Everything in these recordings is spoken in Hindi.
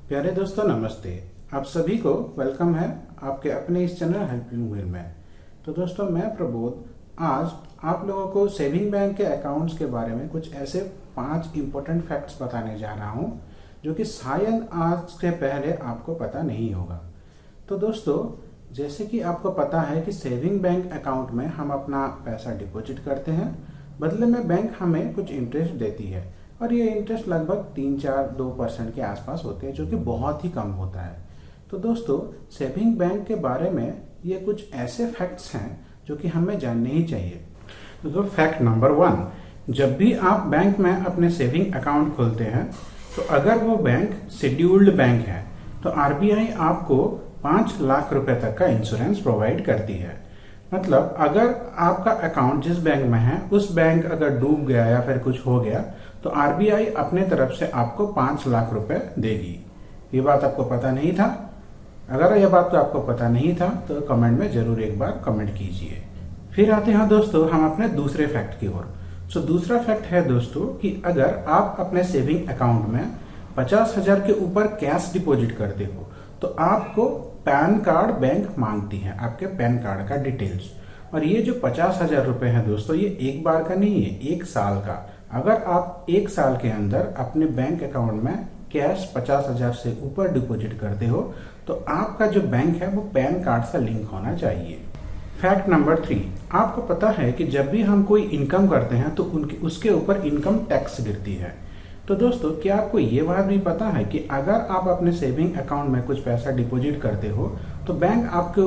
प्यारे दोस्तों नमस्ते। आप सभी को वेलकम है आपके अपने इस चैनल हेल्पिंग व्हील में। तो दोस्तों मैं प्रबोध आज आप लोगों को सेविंग बैंक के अकाउंट्स के बारे में कुछ ऐसे 5 इम्पोर्टेंट फैक्ट्स बताने जा रहा हूं जो कि शायद आज से पहले आपको पता नहीं होगा। तो दोस्तों जैसे कि आपको पता है कि सेविंग बैंक अकाउंट में हम अपना पैसा डिपॉजिट करते हैं, बदले में बैंक हमें कुछ इंटरेस्ट देती है और ये इंटरेस्ट लगभग 3-4-2% के आसपास होते हैं, जो कि बहुत ही कम होता है। तो दोस्तों सेविंग बैंक के बारे में ये कुछ ऐसे फैक्ट्स हैं जो कि हमें जानने ही चाहिए। तो फैक्ट नंबर 1, जब भी आप बैंक में अपने सेविंग अकाउंट खोलते हैं तो अगर वो बैंक शेड्यूल्ड बैंक है तो आरबीआई आपको 5 लाख रुपए तक का इंश्योरेंस प्रोवाइड करती है। मतलब अगर आपका अकाउंट जिस बैंक में है उस बैंक अगर डूब गया या फिर कुछ हो गया तो आरबीआई अपने तरफ से आपको 5 लाख रुपए देगी। ये बात आपको पता नहीं था? अगर यह बात तो आपको पता नहीं था तो कमेंट में जरूर एक बार कमेंट कीजिए। फिर आते हैं दोस्तों हम अपने दूसरे फैक्ट की ओर। सो दूसरा फैक्ट है दोस्तों कि अगर आप अपने सेविंग अकाउंट में 50,000 के ऊपर कैश डिपॉजिट करते हो तो आपको पैन कार्ड बैंक मांगती है, आपके पैन कार्ड का डिटेल्स। और ये जो 50,000 रुपए है दोस्तों, ये एक बार का नहीं है, 1 साल का। अगर आप 1 साल के अंदर अपने बैंक अकाउंट में कैश 50,000 से ऊपर डिपॉजिट करते हो तो आपका जो बैंक है वो पैन कार्ड से लिंक होना चाहिए। फैक्ट नंबर 3, आपको पता है कि जब भी हम कोई इनकम करते हैं तो उसके ऊपर इनकम टैक्स गिरती है। तो दोस्तों क्या आपको ये बात भी पता है कि अगर आप अपने सेविंग अकाउंट में कुछ पैसा डिपॉजिट करते हो तो बैंक आपको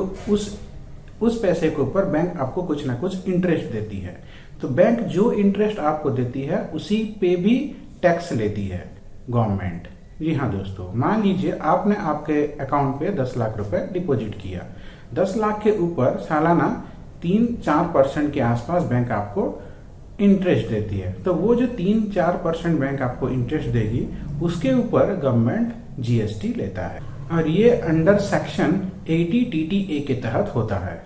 उस पैसे के ऊपर बैंक आपको कुछ ना कुछ इंटरेस्ट देती है। तो बैंक जो इंटरेस्ट आपको देती है उसी पे भी टैक्स लेती है गवर्नमेंट। जी हाँ दोस्तों, मान लीजिए आपने आपके अकाउंट पे 10 लाख रुपए डिपॉजिट किया। 10 लाख के ऊपर सालाना 3-4% के आसपास बैंक आपको इंटरेस्ट देती है। तो वो जो 3-4% बैंक आपको इंटरेस्ट देगी उसके ऊपर गवर्नमेंट जीएसटी लेता है और ये अंडर सेक्शन 80 टीटीए के तहत होता है।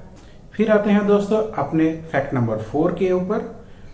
फिर आते हैं दोस्तों अपने फैक्ट नंबर 4 के ऊपर।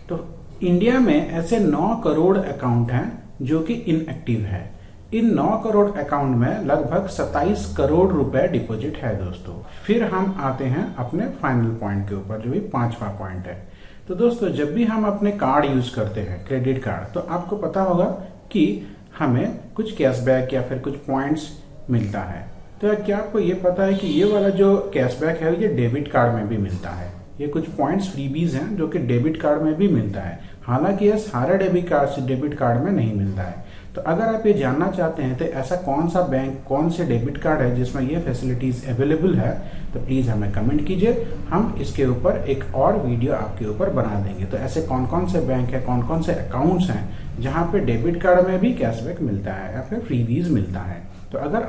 तो इंडिया में ऐसे 9 करोड़ अकाउंट हैं जो कि इनएक्टिव है। इन 9 करोड़ अकाउंट में लगभग 27 करोड़ रुपए डिपॉजिट है दोस्तों। फिर हम आते हैं अपने फाइनल पॉइंट के ऊपर जो भी 5वां पॉइंट है। तो दोस्तों जब भी हम अपने कार्ड यूज करते हैं, क्रेडिट कार्ड, तो आपको पता होगा कि हमें कुछ कैशबैक या फिर कुछ पॉइंट्स मिलता है। तो क्या आपको ये पता है कि ये वाला जो कैशबैक है ये डेबिट कार्ड में भी मिलता है? ये कुछ पॉइंट्स फ्रीबीज हैं जो कि डेबिट कार्ड में भी मिलता है। हालांकि ये सारे डेबिट कार्ड में नहीं मिलता है। तो अगर आप ये जानना चाहते हैं तो ऐसा कौन सा बैंक, कौन से डेबिट कार्ड है जिसमें ये फैसिलिटीज अवेलेबल है, तो प्लीज हमें कमेंट कीजिए। हम इसके ऊपर एक और वीडियो आपके ऊपर बना देंगे। तो ऐसे कौन कौन से बैंक है, कौन कौन से अकाउंट्स हैं जहां पे डेबिट कार्ड में भी कैशबैक मिलता है या फिर फ्रीबीज मिलता है। तो अगर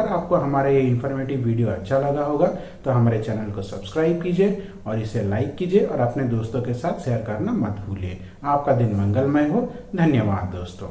आपको हमारा ये इन्फॉर्मेटिव वीडियो अच्छा लगा होगा तो हमारे चैनल को सब्सक्राइब कीजिए और इसे लाइक कीजिए और अपने दोस्तों के साथ शेयर करना मत भूलिए। आपका दिन मंगलमय हो। धन्यवाद दोस्तों।